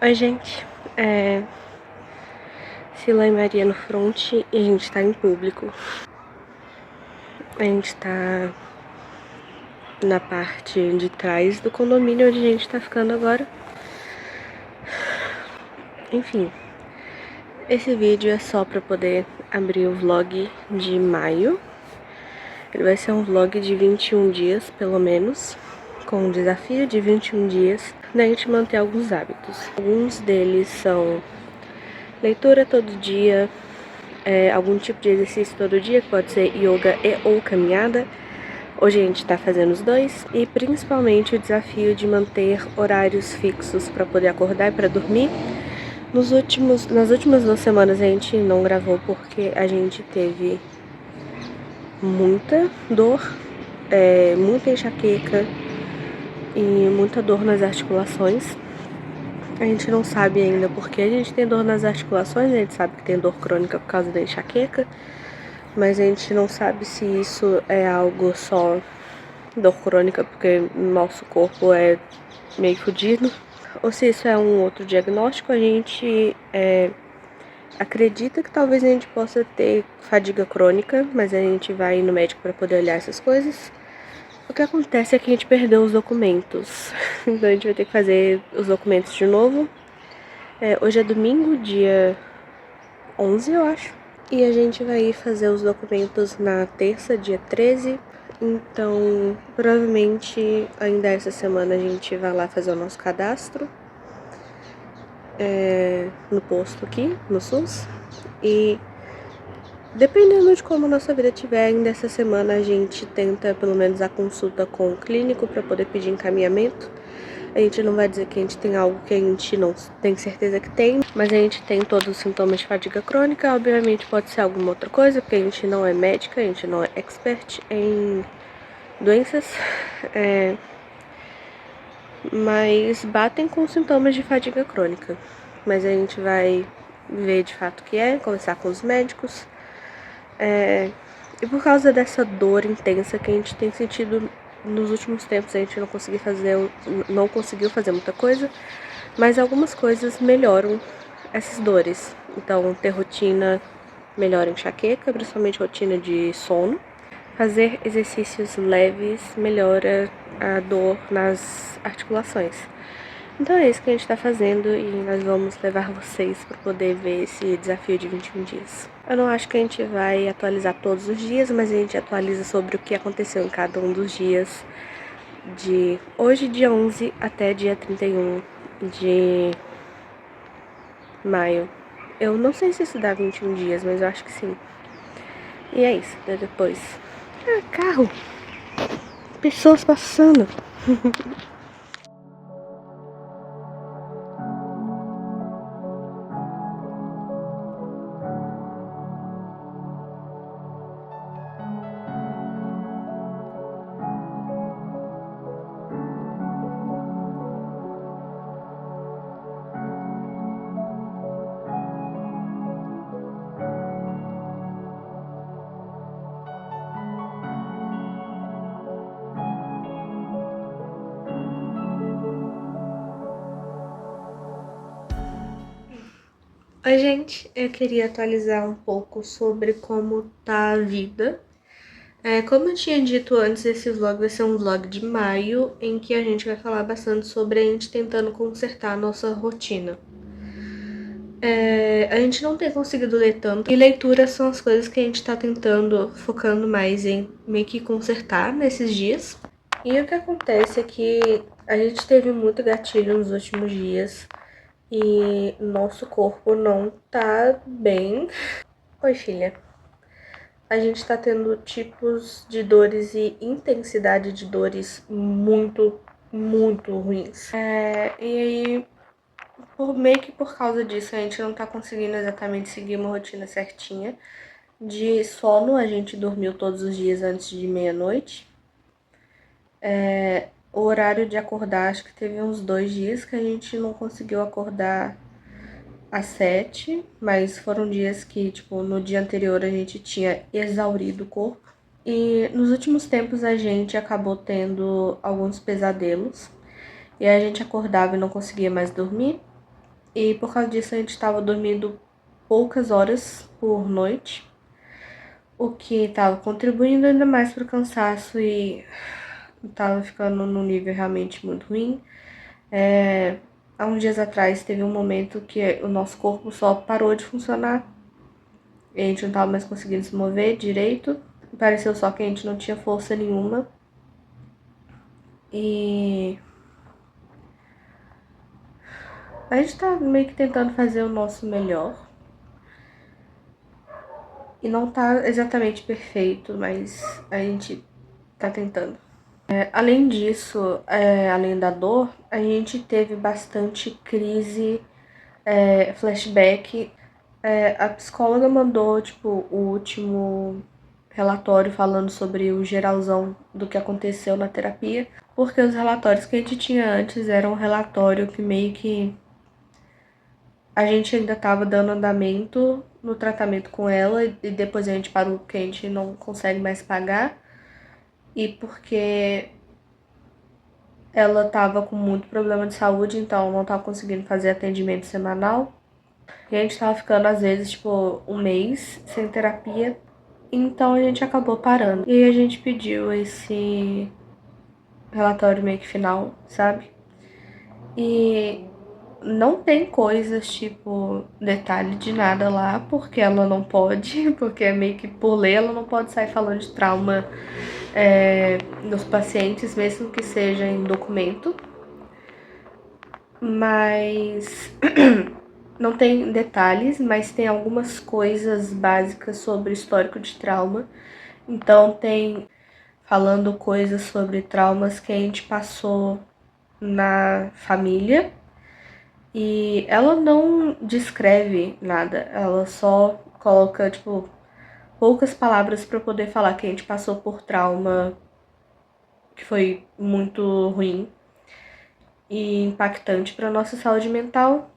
Oi, gente. Sila e Maria no front e a gente tá em público. A gente tá na parte de trás do condomínio onde a gente tá ficando agora. Enfim, esse vídeo é só pra poder abrir o vlog de maio. Ele vai ser um vlog de 21 dias, pelo menos, com um desafio de 21 dias da gente manter alguns hábitos. Alguns deles são leitura todo dia, algum tipo de exercício todo dia, que pode ser yoga e ou caminhada. Hoje a gente tá fazendo os dois. E principalmente o desafio de manter horários fixos para poder acordar e para dormir. Nas últimas 2 semanas a gente não gravou porque a gente teve muita dor, muita enxaqueca e muita dor nas articulações. A gente não sabe ainda porque a gente tem dor nas articulações, a gente sabe que tem dor crônica por causa da enxaqueca, mas a gente não sabe se isso é algo só dor crônica porque nosso corpo é meio fodido, ou se isso é um outro diagnóstico. A gente acredita que talvez a gente possa ter fadiga crônica, mas a gente vai no médico para poder olhar essas coisas. O que acontece é que a gente perdeu os documentos, então a gente vai ter que fazer os documentos de novo. Hoje é domingo, dia 11, eu acho. E a gente vai fazer os documentos na terça, dia 13. Então, provavelmente, ainda essa semana a gente vai lá fazer o nosso cadastro no posto aqui, no SUS. E dependendo de como a nossa vida estiver, ainda essa semana a gente tenta pelo menos a consulta com o clínico para poder pedir encaminhamento. A gente não vai dizer que a gente tem algo que a gente não tem certeza que tem, mas a gente tem todos os sintomas de fadiga crônica. Obviamente pode ser alguma outra coisa, porque a gente não é médica, a gente não é expert em doenças, mas batem com sintomas de fadiga crônica. Mas a gente vai ver de fato o que é, conversar com os médicos. E por causa dessa dor intensa que a gente tem sentido nos últimos tempos, a gente não conseguiu fazer muita coisa, mas algumas coisas melhoram essas dores. Então, ter rotina melhora a enxaqueca, principalmente rotina de sono. Fazer exercícios leves melhora a dor nas articulações. Então é isso que a gente tá fazendo e nós vamos levar vocês para poder ver esse desafio de 21 dias. Eu não acho que a gente vai atualizar todos os dias, mas a gente atualiza sobre o que aconteceu em cada um dos dias de hoje, dia 11, até dia 31 de maio. Eu não sei se isso dá 21 dias, mas eu acho que sim. E é isso, até depois. Carro! Pessoas passando! Oi, gente, eu queria atualizar um pouco sobre como tá a vida. Como eu tinha dito antes, esse vlog vai ser um vlog de maio, em que a gente vai falar bastante sobre a gente tentando consertar a nossa rotina. A gente não tem conseguido ler tanto, e leituras são as coisas que a gente tá tentando, focando mais em meio que consertar nesses dias. E o que acontece é que a gente teve muito gatilho nos últimos dias, e nosso corpo não tá bem. Oi, filha. A gente tá tendo tipos de dores e intensidade de dores muito, muito ruins. E aí, meio que por causa disso, a gente não tá conseguindo exatamente seguir uma rotina certinha. De sono, a gente dormiu todos os dias antes de meia-noite. O horário de acordar, acho que teve uns 2 dias que a gente não conseguiu acordar às 7, mas foram dias que, tipo, no dia anterior a gente tinha exaurido o corpo. E nos últimos tempos a gente acabou tendo alguns pesadelos, e a gente acordava e não conseguia mais dormir. E por causa disso a gente estava dormindo poucas horas por noite, o que estava contribuindo ainda mais para o cansaço e estava ficando num nível realmente muito ruim. Há uns dias atrás teve um momento que o nosso corpo só parou de funcionar. E a gente não estava mais conseguindo se mover direito. Pareceu só que a gente não tinha força nenhuma. E a gente tá meio que tentando fazer o nosso melhor. E não tá exatamente perfeito, mas a gente tá tentando. Além disso, além da dor, a gente teve bastante crise, flashback. A psicóloga mandou, tipo, o último relatório falando sobre o geralzão do que aconteceu na terapia, porque os relatórios que a gente tinha antes eram um relatório que meio que a gente ainda estava dando andamento no tratamento com ela e depois a gente parou porque a gente não consegue mais pagar e porque ela estava com muito problema de saúde, então não estava conseguindo fazer atendimento semanal. E a gente tava ficando às vezes tipo um mês sem terapia, então a gente acabou parando. E aí a gente pediu esse relatório meio que final, sabe? E não tem coisas tipo detalhe de nada lá, porque ela não pode, porque é meio que por lei ela não pode sair falando de trauma nos pacientes, mesmo que seja em documento. Mas não tem detalhes, mas tem algumas coisas básicas sobre o histórico de trauma. Então tem falando coisas sobre traumas que a gente passou na família. E ela não descreve nada, ela só coloca, tipo, poucas palavras para poder falar que a gente passou por trauma que foi muito ruim e impactante para nossa saúde mental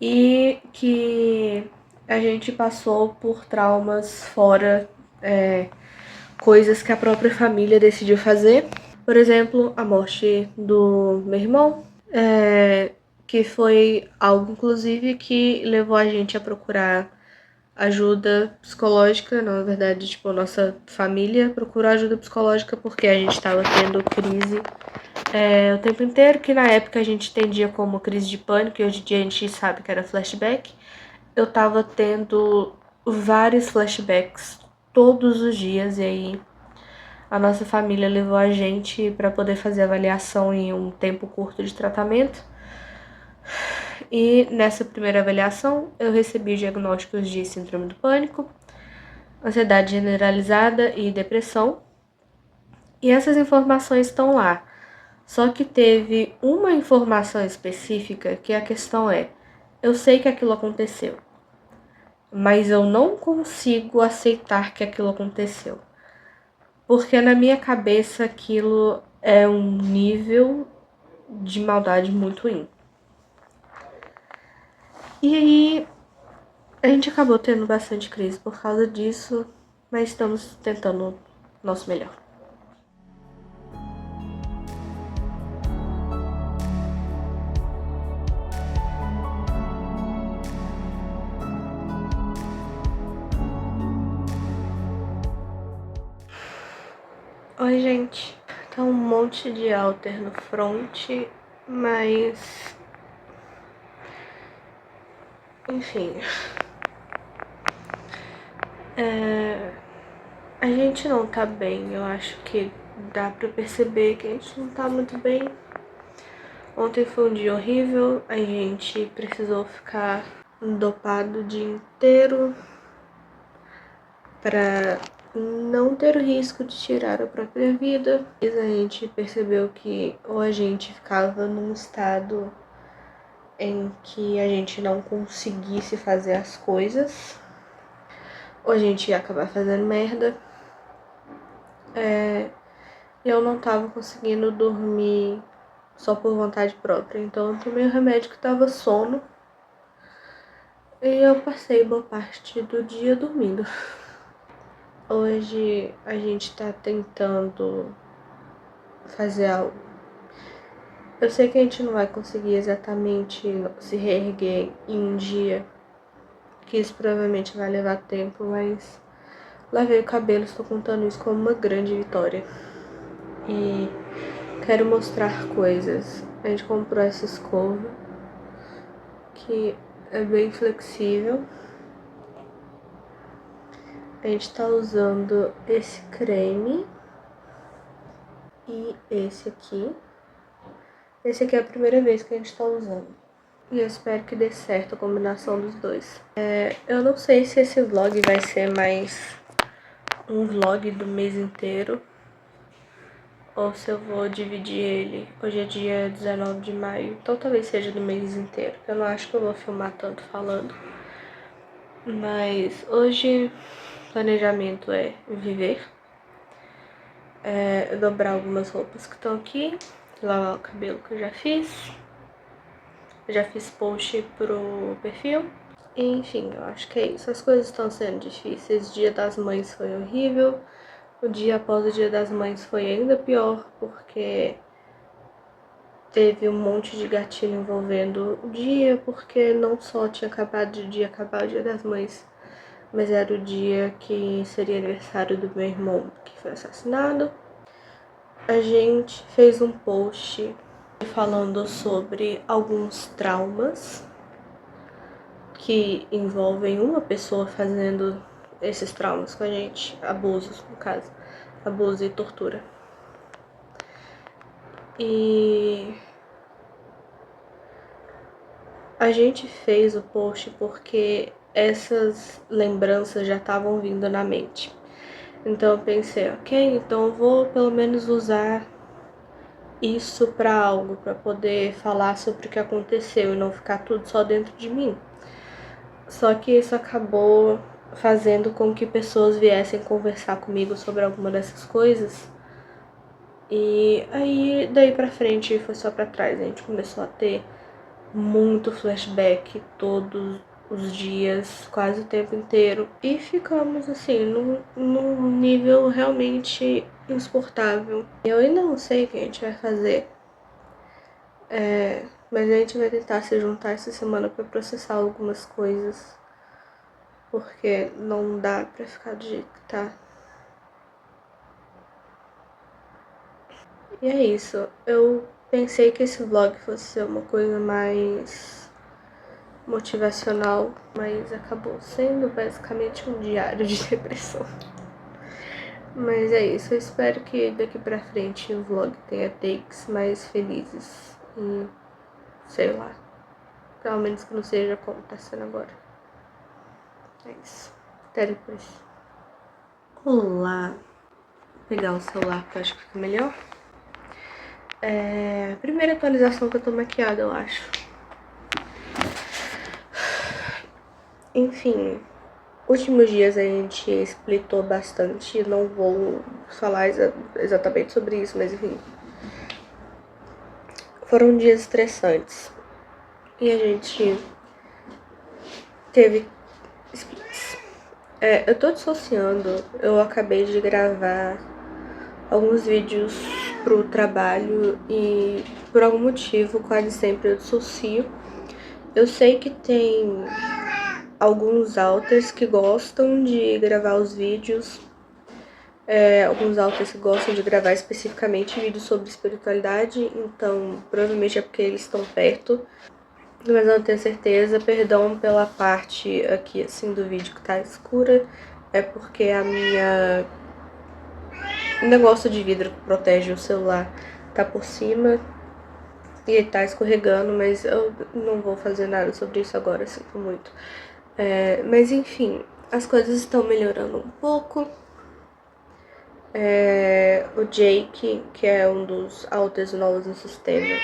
e que a gente passou por traumas fora, coisas que a própria família decidiu fazer. Por exemplo, a morte do meu irmão, que foi algo, inclusive, que levou a gente a procurar ajuda psicológica. Na verdade, tipo, nossa família procurou ajuda psicológica porque a gente estava tendo crise o tempo inteiro, que na época a gente entendia como crise de pânico e hoje em dia a gente sabe que era flashback. Eu tava tendo vários flashbacks todos os dias e aí a nossa família levou a gente para poder fazer avaliação em um tempo curto de tratamento. E nessa primeira avaliação eu recebi diagnósticos de síndrome do pânico, ansiedade generalizada e depressão. E essas informações estão lá. Só que teve uma informação específica que a questão é: eu sei que aquilo aconteceu, mas eu não consigo aceitar que aquilo aconteceu. Porque na minha cabeça aquilo é um nível de maldade muito ruim. E aí a gente acabou tendo bastante crise por causa disso, mas estamos tentando o nosso melhor. Oi, gente. Tá um monte de alter no front, mas enfim. A gente não tá bem, eu acho que dá pra perceber que a gente não tá muito bem. Ontem foi um dia horrível, a gente precisou ficar dopado o dia inteiro pra não ter o risco de tirar a própria vida. A gente percebeu que ou a gente ficava num estado em que a gente não conseguisse fazer as coisas, ou a gente ia acabar fazendo merda. Eu não tava conseguindo dormir só por vontade própria, então eu tomei o remédio que dava sono e eu passei boa parte do dia dormindo. Hoje a gente tá tentando fazer algo Eu sei que a gente não vai conseguir exatamente se reerguer em um dia, que isso provavelmente vai levar tempo, mas lavei o cabelo, estou contando isso como uma grande vitória. E quero mostrar coisas. A gente comprou essa escova, que é bem flexível. A gente tá usando esse creme e esse aqui. Esse aqui é a primeira vez que a gente tá usando. E eu espero que dê certo a combinação dos dois. Eu não sei se esse vlog vai ser mais um vlog do mês inteiro, ou se eu vou dividir ele. Hoje é dia 19 de maio, então talvez seja do mês inteiro. Eu não acho que eu vou filmar tanto falando. Mas hoje o planejamento é viver, dobrar algumas roupas que estão aqui, lavar o cabelo que eu já fiz. Eu já fiz post pro perfil. Enfim, eu acho que é isso. As coisas estão sendo difíceis. O Dia das Mães foi horrível. O dia após o Dia das Mães foi ainda pior, porque teve um monte de gatilho envolvendo o dia, porque não só tinha acabado de acabar o Dia das Mães, mas era o dia que seria aniversário do meu irmão, que foi assassinado. A gente fez um post falando sobre alguns traumas que envolvem uma pessoa fazendo esses traumas com a gente, abusos, no caso, abuso e tortura. E a gente fez o post porque essas lembranças já estavam vindo na mente. Então eu pensei, ok, então eu vou pelo menos usar isso para algo, para poder falar sobre o que aconteceu e não ficar tudo só dentro de mim. Só que isso acabou fazendo com que pessoas viessem conversar comigo sobre alguma dessas coisas. E aí, daí pra frente, foi só pra trás. A gente começou a ter muito flashback todos os dias, quase o tempo inteiro. E ficamos, assim, num nível realmente insuportável. Eu ainda não sei o que a gente vai fazer. Mas a gente vai tentar se juntar essa semana pra processar algumas coisas. Porque não dá pra ficar do jeito que tá. E é isso. Eu pensei que esse vlog fosse ser uma coisa mais motivacional, mas acabou sendo basicamente um diário de depressão. Mas é isso. Eu espero que daqui pra frente o vlog tenha takes mais felizes. E sei lá. Pelo menos que não seja como tá sendo agora. É isso. Até depois. Olá. Vou pegar o celular que eu acho que fica melhor. Primeira atualização que eu tô maquiada, eu acho. Enfim, últimos dias a gente splitou bastante. Não vou falar exatamente sobre isso, mas enfim. Foram dias estressantes. E a gente teve splits. Eu tô dissociando. Eu acabei de gravar alguns vídeos pro trabalho e por algum motivo quase sempre eu dissocio. Eu sei que tem alguns alters que gostam de gravar os vídeos, alguns alters que gostam de gravar especificamente vídeos sobre espiritualidade, então provavelmente é porque eles estão perto, mas eu não tenho certeza. Perdão pela parte aqui assim do vídeo que tá escura, é porque o negócio de vidro que protege o celular tá por cima e ele tá escorregando, mas eu não vou fazer nada sobre isso agora, sinto muito. Mas enfim, as coisas estão melhorando um pouco. O Jake, que é um dos alters novos no sistema,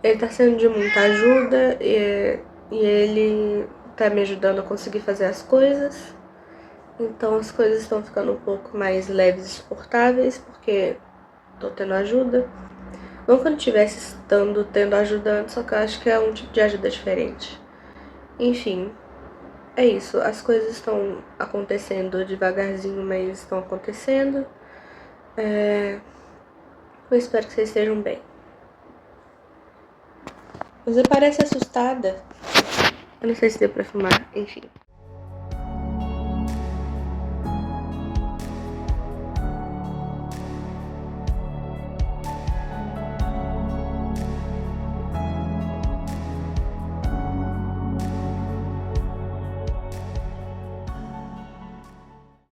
ele tá sendo de muita ajuda e ele tá me ajudando a conseguir fazer as coisas. Então as coisas estão ficando um pouco mais leves e suportáveis, porque tô tendo ajuda. Não que eu não tivesse tendo ajuda antes, só que eu acho que é um tipo de ajuda diferente. Enfim, é isso. As coisas estão acontecendo devagarzinho, mas estão acontecendo. Eu espero que vocês estejam bem. Você parece assustada. Eu não sei se deu pra filmar, enfim.